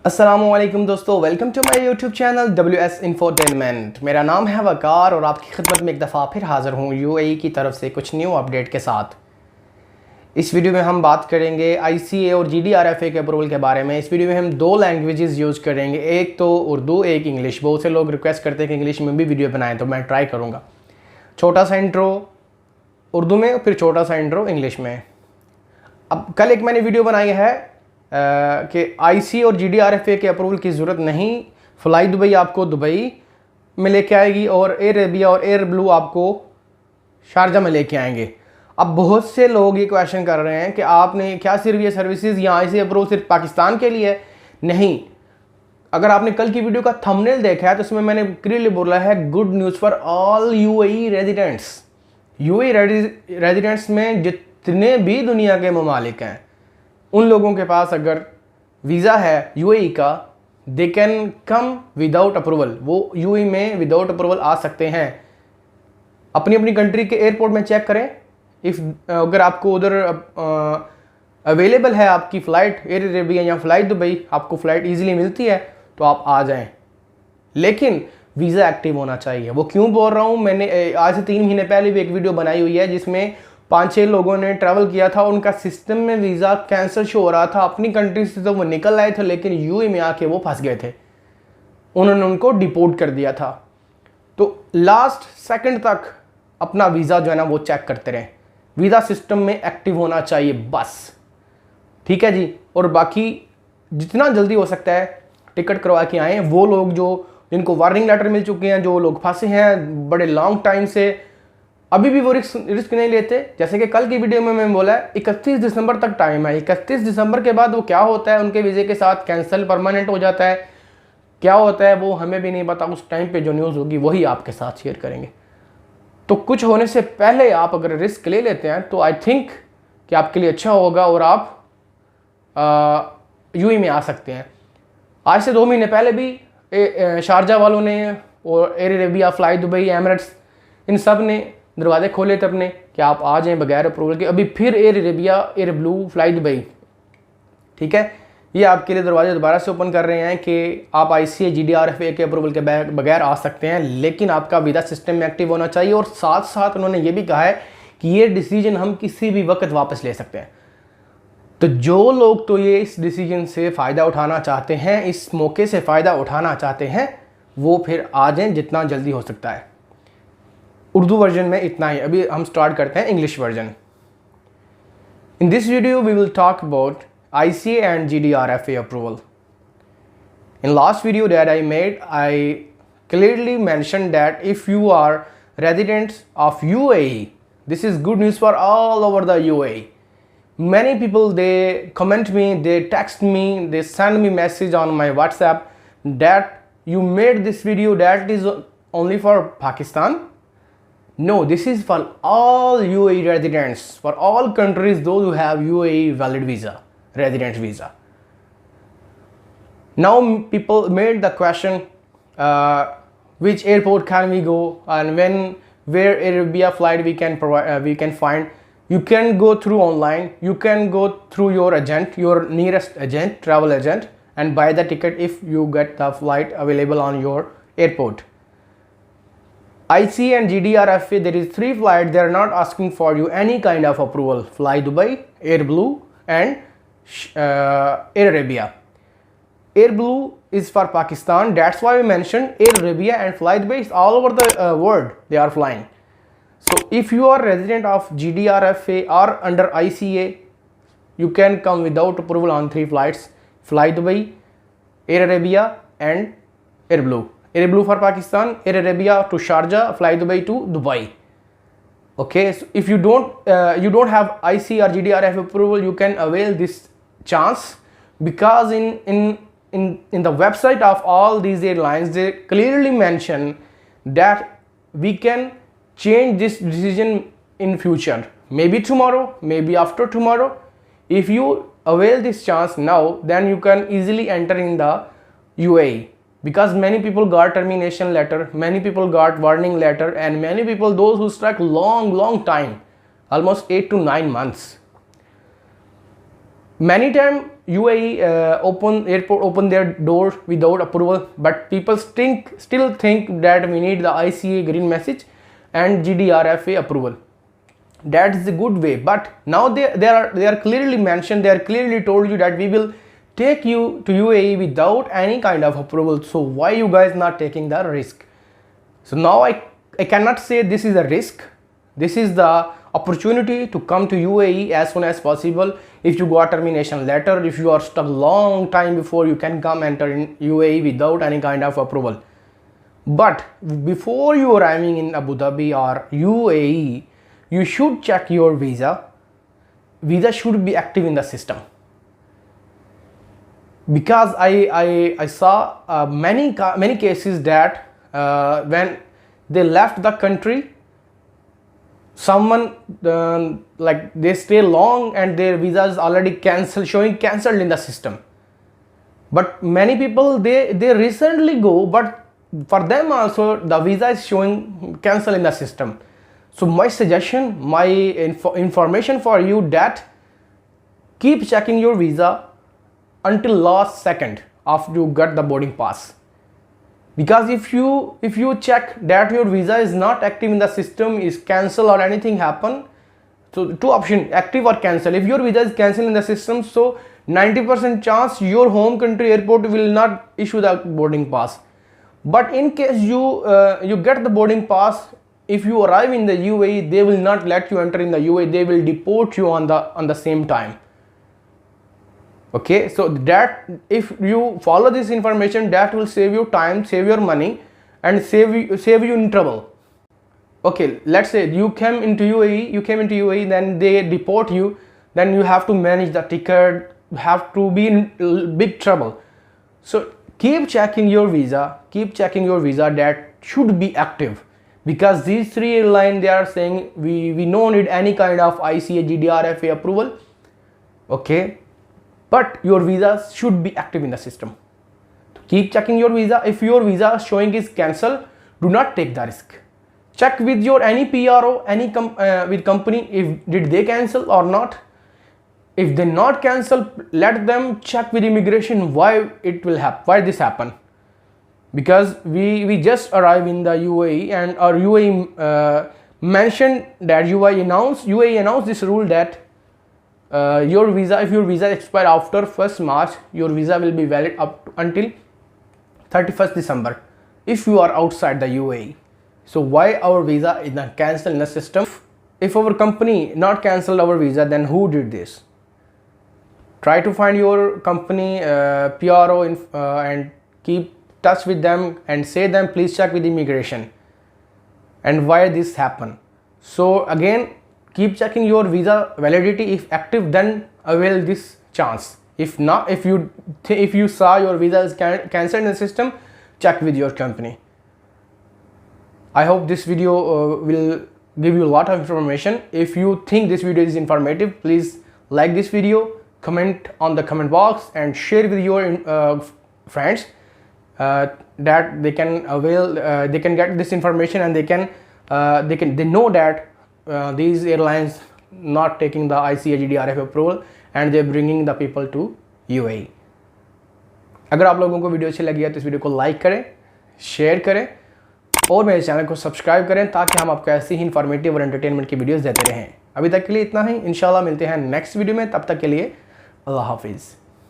अस्सलामुअलैकुम दोस्तों, welcome to my YouTube channel WS infotainment. मेरा नाम है वकार और आपकी खिदमत में एक दफ़ा फिर हाज़िर हूँ UAE की तरफ से कुछ न्यू अपडेट के साथ। इस वीडियो में हम बात करेंगे ICA और GDRFA के अप्रूवल के बारे में। इस वीडियो में हम दो लैंग्वेजेस यूज़ करेंगे, एक तो उर्दू, एक इंग्लिश। बहुत से लोग रिक्वेस्ट करते हैं कि इंग्लिश में भी वीडियो बनाएं, तो मैं ट्राई करूँगा। छोटा सा इंट्रो उर्दू में, फिर छोटा सा इंट्रो इंग्लिश में। अब कल एक मैंने वीडियो बनाई है कि ICA और GDRFA के अप्रूवल की ज़रूरत नहीं, फ्लाई दुबई आपको दुबई में लेके आएगी और एयर अरेबिया और एयर ब्लू आपको शारजा में लेके आएंगे। अब बहुत से लोग ये क्वेश्चन कर रहे हैं कि आपने क्या सिर्फ ये सर्विसेज या ICA अप्रूवल सिर्फ पाकिस्तान के लिए है? नहीं, अगर आपने कल की वीडियो का थंबनेल देखा है तो उसमें मैंने क्लियरली बोला है good news for all UAE residents. UAE residents में जितने भी दुनिया के ममालिक हैं, उन लोगों के पास अगर वीज़ा है UAE का, they can come without approval. वो UAE में विदाउट अप्रूवल आ सकते हैं। अपनी अपनी कंट्री के एयरपोर्ट में चेक करें, अगर आपको उधर अवेलेबल है आपकी फ़्लाइट एयर अरेबिया या फ़्लाइट दुबई, आपको फ़्लाइट ईजिली मिलती है तो आप आ जाएं। लेकिन वीज़ा एक्टिव होना चाहिए। वो क्यों बोल रहा हूँ, मैंने आज से 3 महीने पहले भी एक वीडियो बनाई हुई है जिसमें 5-6 लोगों ने ट्रैवल किया था, उनका सिस्टम में वीज़ा कैंसिल शो हो रहा था। अपनी कंट्री से तो वो निकल आए थे लेकिन UAE में आके वो फंस गए थे, उन्होंने उनको डिपोर्ट कर दिया था। तो लास्ट सेकंड तक अपना वीज़ा जो है ना वो चेक करते रहें। वीज़ा सिस्टम में एक्टिव होना चाहिए बस, ठीक है जी। और बाकी जितना जल्दी हो सकता है टिकट करवा के आएँ। वो लोग जिनको वार्निंग लेटर मिल चुके हैं, जो लोग फंसे हैं बड़े लॉन्ग टाइम से, अभी भी वो रिस्क नहीं लेते। जैसे कि कल की वीडियो में मैंने बोला है 31 दिसंबर तक टाइम है। 31 दिसंबर के बाद वो क्या होता है, उनके वीज़े के साथ कैंसिल परमानेंट हो जाता है, क्या होता है वो हमें भी नहीं पता। उस टाइम पे जो न्यूज़ होगी वही आपके साथ शेयर करेंगे। तो कुछ होने से पहले आप अगर रिस्क ले लेते हैं तो आई थिंक कि आपके लिए अच्छा होगा और आप UAE में आ सकते हैं। आज से 2 महीने पहले भी शारजा वालों ने और Air Arabia, fly Dubai, Emirates, इन सब ने दरवाजे खोले थे अपने कि आप आ जाएं बगैर अप्रूवल के। अभी फिर air Arabia, air blue, fly Dubai, ठीक है, ये आपके लिए दरवाजे दोबारा से ओपन कर रहे हैं कि आप ICA GDRFA के अप्रूवल के बगैर आ सकते हैं। लेकिन आपका वीज़ा सिस्टम में एक्टिव होना चाहिए। और साथ साथ उन्होंने ये भी कहा है कि ये डिसीजन हम किसी भी वक्त वापस ले सकते हैं। तो जो लोग तो ये इस डिसीजन से फ़ायदा उठाना चाहते हैं, इस मौके से फ़ायदा उठाना चाहते हैं, वो फिर आ जाएँ जितना जल्दी हो सकता है। उर्दू वर्जन में इतना ही। अभी हम स्टार्ट करते हैं English version. In this video we will talk about ICA and GDRFA approval. In last video that I made, I clearly mentioned that if you are residents of UAE, this is good news for all over the UAE. Many people, they comment me, they text me, they send me message on my WhatsApp that you made this video that is only for Pakistan. No, this is for all UAE residents, for all countries, those who have UAE valid visa, resident visa. Now people made the question, which airport can we go and where Air Arabia flight we can provide, we can find. You can go through online, you can go through your agent, your nearest agent, travel agent, and buy the ticket if you get the flight available on your airport. ICA and GDRFA, there is 3 flights. They are not asking for you any kind of approval. Fly Dubai, Airblue, and Air Arabia. Airblue is for Pakistan. That's why we mentioned Air Arabia and Fly Dubai is all over the world. They are flying. So if you are resident of GDRFA or under ICA, you can come without approval on 3 flights: Fly Dubai, Air Arabia, and Airblue. Airblue for Pakistan, Air Arabia to Sharjah, Fly Dubai to Dubai. Okay, so if you don't have ICA or GDRF approval, you can avail this chance, because in the website of all these airlines, they clearly mention that we can change this decision in future, maybe tomorrow, maybe after tomorrow. If you avail this chance now, then you can easily enter in the UAE. Because many people got termination letter, many people got warning letter, and many people, those who stuck long time, almost 8 to 9 months. Many time UAE open their door without approval, but people still think that we need the ICA green message and GDRFA approval. That is a good way, but now they are clearly mentioned, they are clearly told you that we will take you to UAE without any kind of approval. So why you guys not taking the risk? So now I cannot say this is a risk. This is the opportunity to come to UAE as soon as possible. If you got termination letter, if you are stuck long time before you can come enter in UAE without any kind of approval. But before you arriving in Abu Dhabi or UAE, you should check your visa. Visa should be active in the system. Because I saw many cases that when they left the country, someone like they stay long and their visa is already cancelled, showing cancelled in the system. But many people they recently go, but for them also the visa is showing cancelled in the system. So my suggestion, my information for you, that keep checking your visa until last second after you get the boarding pass. Because if you check that your visa is not active in the system, is cancelled or anything happen, so two options, active or cancel. If your visa is cancelled in the system, so 90% chance your home country airport will not issue the boarding pass. But in case you get the boarding pass, if you arrive in the UAE, they will not let you enter in the UAE, they will deport you on the same time. Okay, so that if you follow this information, that will save you time, save your money, and save you in trouble. Okay, let's say you came into UAE, then they deport you, then you have to manage the ticket, have to be in big trouble. So keep checking your visa, that should be active. Because these three airlines, they are saying we don't need any kind of ICA GDRFA approval. Okay, but your visa should be active in the system. Keep checking your visa. If your visa showing is cancelled, do not take the risk. Check with your any PRO, with company, if did they cancel or not. If they not cancel, let them check with immigration why it will happen, why this happen. Because we just arrived in the UAE, and our UAE mentioned that UAE announced this rule that your visa, if your visa expire after 1st March, your visa will be valid up until 31st December if you are outside the UAE. So why our visa is not cancelled in the system? If our company not cancelled our visa, then who did this? Try to find your company PRO and keep touch with them and say them, please check with immigration and why this happened. So again, keep checking your visa validity. If active, then avail this chance. If not, if you saw your visa is cancelled in the system, check with your company. I hope this video will give you a lot of information. If you think this video is informative, please like this video, comment on the comment box, and share with your friends that they can avail, they can get this information, and they know that these airlines not taking the ICA GDRFA approval and they bringing the people to UAE. अगर आप लोगों को video अच्छी लगी है तो इस video को लाइक करें, शेयर करें और मेरे चैनल को सब्सक्राइब करें, ताकि हम आपको ऐसी ही इंफॉर्मेटिव और एंटरटेनमेंट की वीडियोस देते रहें। अभी तक के लिए इतना ही, इंशाल्लाह मिलते हैं नेक्स्ट वीडियो में। तब तक के लिए अल्लाह हाफिज़।